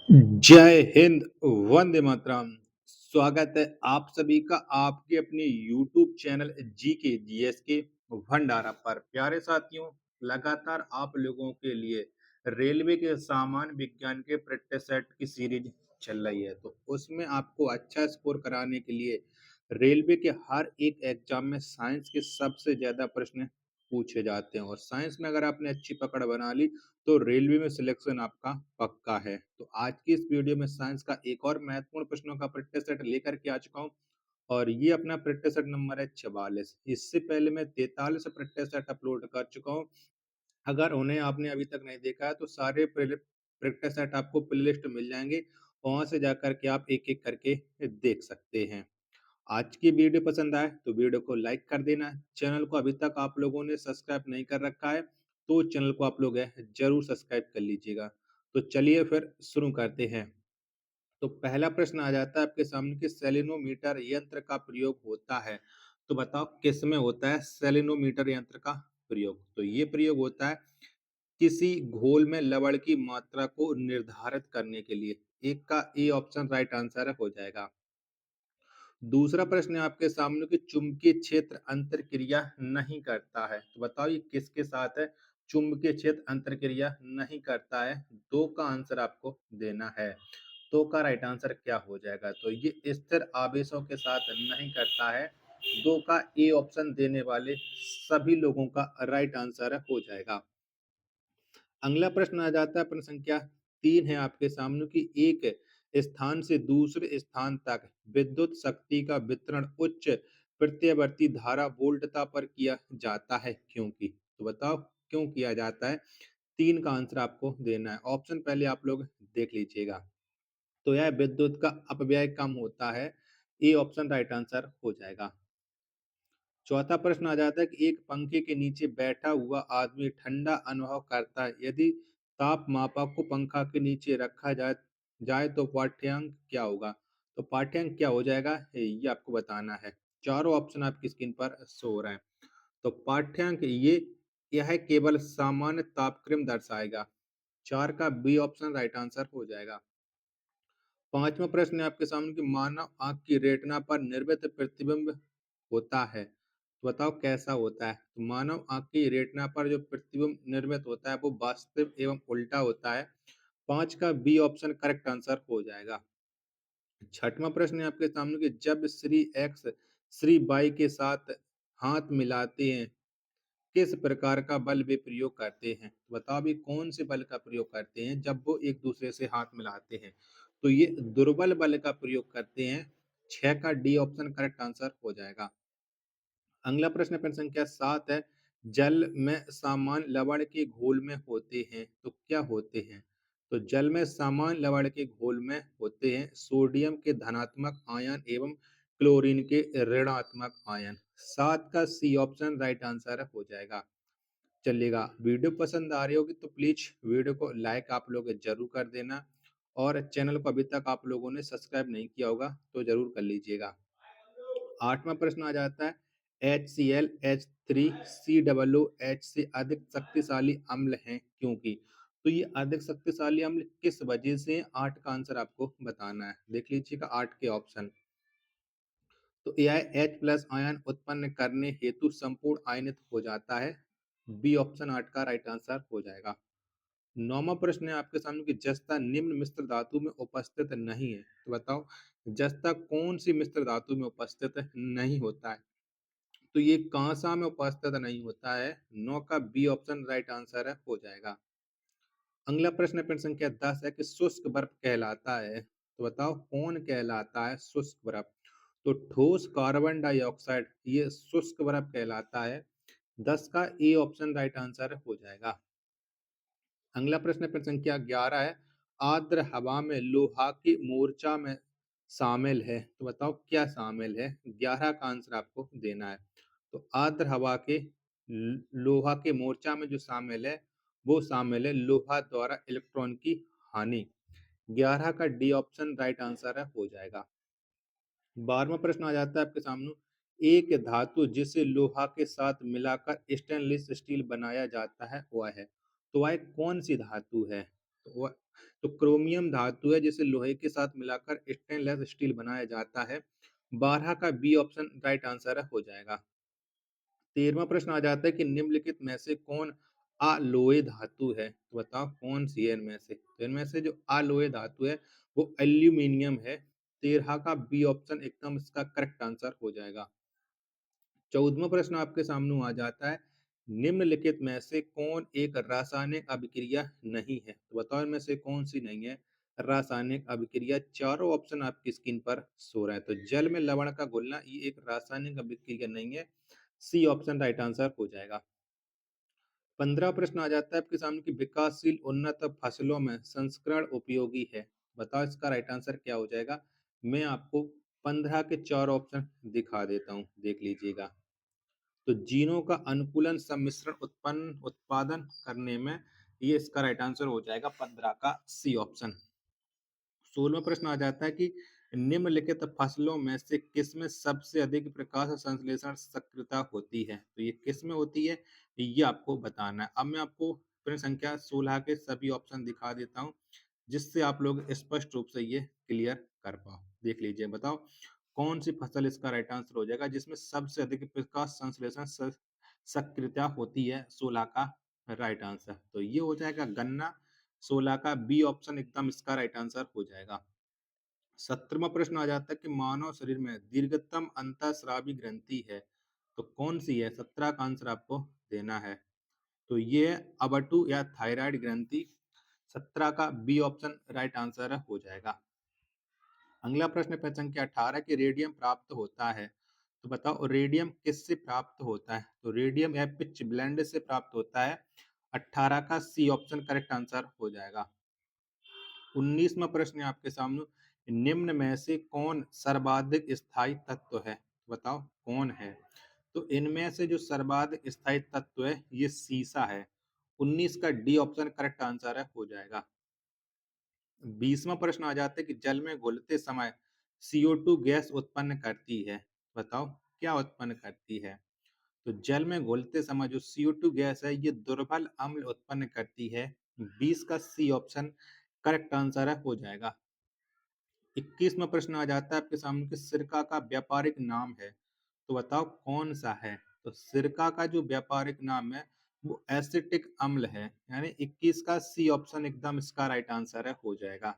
जय हिंद, वंदे मातरम। स्वागत है आप सभी का आपके अपने YouTube चैनल जी के जीएस के भंडारा पर। प्यारे साथियों, लगातार आप लोगों के लिए रेलवे के सामान्य विज्ञान के प्रैक्टिस सेट की सीरीज चल रही है। तो उसमें आपको अच्छा स्कोर कराने के लिए रेलवे के हर एक एग्जाम में साइंस के सबसे ज्यादा प्रश्न पूछे जाते हैं, और साइंस में अगर आपने अच्छी पकड़ बना ली तो रेलवे में सिलेक्शन आपका पक्का है। तो आज की इस वीडियो में साइंस का एक और महत्वपूर्ण प्रश्नों का प्रैक्टिस सेट लेकर के आ चुका हूँ, और ये अपना प्रैक्टिस सेट नंबर है 44। इससे पहले मैं 43 प्रैक्टिस सेट अपलोड कर चुका हूँ। अगर उन्हें आपने अभी तक नहीं देखा है तो सारे प्रैक्टिस सेट आपको प्लेलिस्ट मिल जाएंगे, वहां से जाकर के आप एक एक करके देख सकते हैं। आज की वीडियो पसंद आए तो वीडियो को लाइक कर देना। चैनल को अभी तक आप लोगों ने सब्सक्राइब नहीं कर रखा है तो चैनल को आप लोग जरूर सब्सक्राइब कर लीजिएगा। तो चलिए फिर शुरू करते हैं। तो पहला प्रश्न आ जाता है आपके सामने कि सेलेनोमीटर यंत्र का प्रयोग होता है, तो बताओ किस में होता है सेलेनोमीटर यंत्र का प्रयोग। तो ये प्रयोग होता है किसी घोल में लवण की मात्रा को निर्धारित करने के लिए। एक का ए ऑप्शन राइट आंसर हो जाएगा। दूसरा प्रश्न है आपके सामने कि चुंबकीय क्षेत्र अंतर क्रिया नहीं करता है, तो बताओ ये किसके साथ है। चुंबकीय क्षेत्र अंतर क्रिया नहीं करता है, दो का आंसर आपको देना है। दो का राइट आंसर क्या हो जाएगा, तो ये स्थिर आवेशों के साथ नहीं करता है। दो का ए ऑप्शन देने वाले सभी लोगों का राइट आंसर हो जाएगा। अगला प्रश्न आ जाता है प्रश्न संख्या 3 है आपके सामने कि एक स्थान से दूसरे स्थान तक विद्युत शक्ति का वितरण उच्च प्रत्यावर्ती धारा वोल्टता पर किया जाता है क्योंकि। तो बताओ क्यों किया जाता है। 3 का आंसर आपको देना है। ऑप्शन पहले आप लोग देख लीजिएगा। तो यह विद्युत का अपव्यय कम होता है। ए ऑप्शन राइट आंसर हो जाएगा। चौथा प्रश्न आ जाता है कि एक पंखे के नीचे बैठा हुआ आदमी ठंडा अनुभव करता है, यदि तापमापक को पंखा के नीचे रखा जाए तो पाठ्यांक क्या होगा। तो पाठ्यांक क्या हो जाएगा ये आपको बताना है। चारों ऑप्शन आपकी स्क्रीन पर शो हो रहे हैं। तो पाठ्यांक यह केवल सामान्य तापक्रम दर्शाएगा। 4 का बी ऑप्शन राइट आंसर हो जाएगा। पांचवा प्रश्न है आपके सामने कि मानव आंख की रेटिना पर निर्मित प्रतिबिंब होता है, तो बताओ कैसा होता है। तो मानव आंख की रेटिना पर जो प्रतिबिंब निर्मित होता है वो वास्तविक एवं उल्टा होता है। 5 का बी ऑप्शन करेक्ट आंसर हो जाएगा। छठवां प्रश्न है आपके सामने कि जब श्री एक्स श्री वाई के साथ हाथ मिलाते हैं किस प्रकार का बल वे प्रयोग करते हैं। तो बताओ भी कौन से बल का प्रयोग करते हैं जब वो एक दूसरे से हाथ मिलाते हैं। तो ये दुर्बल बल का प्रयोग करते हैं। 6 का डी ऑप्शन करेक्ट आंसर हो जाएगा। अगला प्रश्न प्रश्न संख्या 7 है। जल में सामान्य लवण के घोल में होते हैं तो क्या होते हैं। तो जल में सामान्य लवण के घोल में होते हैं सोडियम के धनात्मक आयन एवं क्लोरीन के ऋणात्मक आयन। 7 का सी ऑप्शन राइट आंसर हो जाएगा। चलिएगा, वीडियो पसंद आ रही होगी तो प्लीज वीडियो को लाइक आप लोग जरूर कर देना, और चैनल को अभी तक आप लोगों ने सब्सक्राइब नहीं किया होगा तो जरूर कर लीजिएगा। आठवां प्रश्न आ जाता है HCl H3COOH से अधिक शक्तिशाली अम्ल हैं क्योंकि। तो ये अधिक शक्तिशाली अम्ल किस वजह से। 8 का आंसर आपको बताना है। देख लीजिएगा 8 के ऑप्शन। तो AiH+ आयन उत्पन्न करने हेतु संपूर्ण आयनित हो जाता है। बी ऑप्शन 8 का राइट आंसर हो जाएगा। नौवां प्रश्न है आपके सामने कि जस्ता निम्न मिश्र धातु में उपस्थित नहीं है, तो बताओ जस्ता कौन सी मिश्र धातु में उपस्थित नहीं होता है। तो ये कांसा में उपस्थित नहीं होता है। 9 का बी ऑप्शन राइट आंसर है हो जाएगा। अगला प्रश्न प्रश्न संख्या 10 है कि शुष्क बर्फ कहलाता है, तो बताओ कौन कहलाता है शुष्क बर्फ। तो ठोस कार्बन डाइऑक्साइड ये शुष्क बर्फ कहलाता है। 10 का ए ऑप्शन राइट आंसर हो जाएगा। अगला प्रश्न प्रश्न संख्या 11 है। आर्द्र हवा में लोहा की मोर्चा में शामिल है, तो बताओ क्या शामिल है। 11 का आंसर आपको देना है। तो आर्द्र हवा के लोहा के मोर्चा में जो शामिल है वो शामिल है लोहा द्वारा इलेक्ट्रॉन की हानि। 11 का डी ऑप्शन राइट आंसर है हो जाएगा। 12वां प्रश्न आ जाता है आपके सामने। एक धातु जिसे लोहा के साथ मिलाकर स्टेनलेस स्टील बनाया जाता है वह है, तो वह कौन सी धातु है। तो तो क्रोमियम धातु है जिसे लोहे के साथ मिलाकर स्टेनलेस स्टील बनाया जाता है। 12 का बी ऑप्शन राइट आंसर हो जाएगा। 13वां प्रश्न आ जाता है कि निम्नलिखित में से कौन अलोय धातु है? तो बताओ कौन सी है इनमें से? तो इनमें से जो अलोय धातु है वो एल्यूमिनियम है। 13 का बी ऑप्शन एकदम इसका करेक्ट आंसर हो जाएगा। 14वां प्रश्न आपके सामने आ जाता है, निम्नलिखित में से कौन एक रासायनिक अभिक्रिया नहीं है? तो बताओ इनमें से कौन सी नहीं है रासायनिक अभिक्रिया? चारों ऑप्शन आपकी स्क्रीन पर शो रहा है। तो जल में लवण का घुलना ये एक रासायनिक अभिक्रिया नहीं है। सी ऑप्शन राइट आंसर हो जाएगा। 15 प्रश्न आ जाता है आपके सामने कि विकासशील उन्नत फसलों में संस्करण उपयोगी है। बताओ इसका राइट आंसर क्या हो जाएगा? मैं आपको 15 के 4 ऑप्शन दिखा देता हूँ, देख लीजिएगा। तो जीनों का अनुकूलन सम्मिश्रण उत्पन्न उत्पादन करने में ये इसका राइट आंसर हो जाएगा 15 का सी ऑप्शन। 16वां प्रश्न आ जाता है कि निम्नलिखित फसलों में से किसमें सबसे अधिक प्रकाश संश्लेषण सक्रियता होती है? तो ये किसमें होती है ये आपको बताना है। अब मैं आपको प्रश्न संख्या 16 के सभी ऑप्शन दिखा देता हूँ जिससे आप लोग स्पष्ट रूप से ये क्लियर कर पाओ। देख लीजिए, बताओ कौन सी फसल इसका राइट आंसर हो जाएगा जिसमें सबसे अधिक प्रकाश संश्लेषण सक्रियता होती है? 16 का राइट आंसर तो ये हो जाएगा गन्ना। 16 का बी ऑप्शन एकदम इसका राइट आंसर हो जाएगा। 17वां प्रश्न आ जाता है कि मानव शरीर में दीर्घतम अंतःस्रावी ग्रंथि है तो कौन सी है? 17 का आंसर आपको देना है। तो ये अबटू या थायराइड ग्रंथि। 17 का बी ऑप्शन राइट आंसर हो जाएगा। अगला प्रश्न प्रश्न संख्या 18 कि रेडियम प्राप्त होता है तो बताओ रेडियम किससे प्राप्त होता है? तो रेडियम या पिच ब्लेंड से प्राप्त होता है। 18 का सी ऑप्शन करेक्ट आंसर हो जाएगा। 19वां प्रश्न है आपके सामने, निम्न में से कौन सर्वाधिक स्थायी तत्व है? बताओ कौन है? तो इनमें से जो सर्वाधिक स्थायी तत्व है ये सीसा है। 19 का डी ऑप्शन करेक्ट आंसर है हो जाएगा। 20वां प्रश्न आ जाता है कि जल में घुलते समय CO2 गैस उत्पन्न करती है। बताओ क्या उत्पन्न करती है? तो जल में घुलते समय जो CO2 गैस है ये दुर्बल अम्ल उत्पन्न करती है। 20 का सी ऑप्शन करेक्ट आंसर है हो जाएगा। 21वां प्रश्न आ जाता है आपके सामने कि सिरका का व्यापारिक नाम है तो बताओ कौन सा है? तो सिरका का जो व्यापारिक नाम है वो एसिटिक अम्ल है, यानी 21 का सी ऑप्शन एकदम इसका राइट आंसर है हो जाएगा।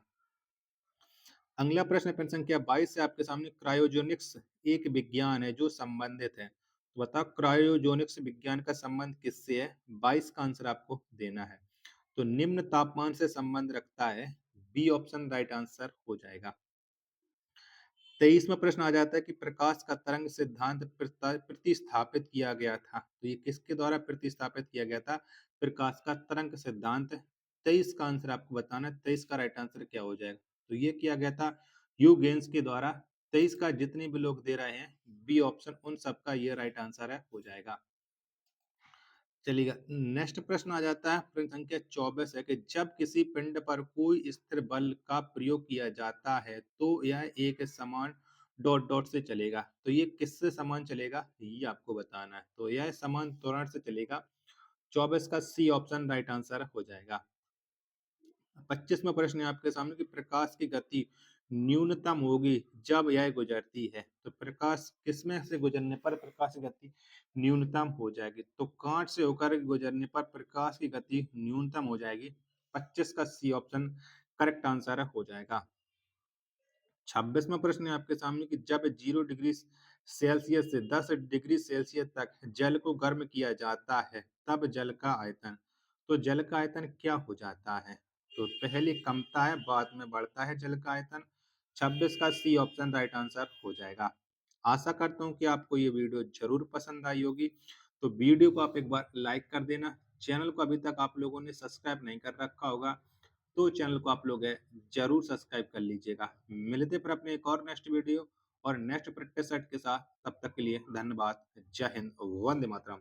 अगला प्रश्न प्रश्न संख्या 22 से आपके सामने क्रायोजेनिक्स एक विज्ञान है जो संबंधित है तो बताओ क्रायोजेनिक्स विज्ञान का संबंध किससे है? 22 का आंसर आपको देना है। तो निम्न तापमान से संबंध रखता है। बी ऑप्शन राइट आंसर हो जाएगा। 23वां प्रश्न आ जाता है कि प्रकाश का तरंग सिद्धांत प्रतिस्थापित किया गया था तो ये किसके द्वारा प्रतिस्थापित किया गया था? प्रकाश का तरंग सिद्धांत। 23 का आंसर आपको बताना है। 23 का राइट आंसर क्या हो जाएगा? तो ये किया गया था ह्यूगेंस के द्वारा। 23 का जितने भी लोग दे रहे हैं बी ऑप्शन उन सबका ये राइट आंसर है हो जाएगा। चलिएगा, नेक्स्ट प्रश्न आ जाता है प्रश्न संख्या 24 है कि जब किसी पिंड पर कोई स्थिर बल का प्रयोग किया जाता है तो यह एक समान डॉट डॉट से चलेगा। तो ये किससे समान चलेगा ये आपको बताना है। तो यह समान त्वरण से चलेगा। 24 का सी ऑप्शन राइट आंसर हो जाएगा। 25वां प्रश्न है आपके सामने कि प्रकाश की गति न्यूनतम होगी जब यह गुजरती है। तो प्रकाश किसमें से गुजरने पर प्रकाश की गति न्यूनतम हो जाएगी? तो कांच से होकर गुजरने पर प्रकाश की गति न्यूनतम हो जाएगी। 25 का सी ऑप्शन करेक्ट आंसर हो जाएगा। 26वां प्रश्न है आपके सामने कि जब 0 डिग्री सेल्सियस से 10 डिग्री सेल्सियस तक जल को गर्म किया जाता है तब जल का आयतन, तो जल का आयतन क्या हो जाता है? तो पहले कमता है बाद में बढ़ता है जल का आयतन। 26 का सी ऑप्शन राइट आंसर हो जाएगा। आशा करता हूँ कि आपको ये वीडियो जरूर पसंद आई होगी। तो वीडियो को आप एक बार लाइक कर देना। चैनल को अभी तक आप लोगों ने सब्सक्राइब नहीं कर रखा होगा तो चैनल को आप लोग जरूर सब्सक्राइब कर लीजिएगा। मिलते पर अपने एक और नेक्स्ट वीडियो और नेक्स्ट प्रैक्टिस सेट के साथ। तब तक के लिए धन्यवाद। जय हिंद, वंदे मातरम।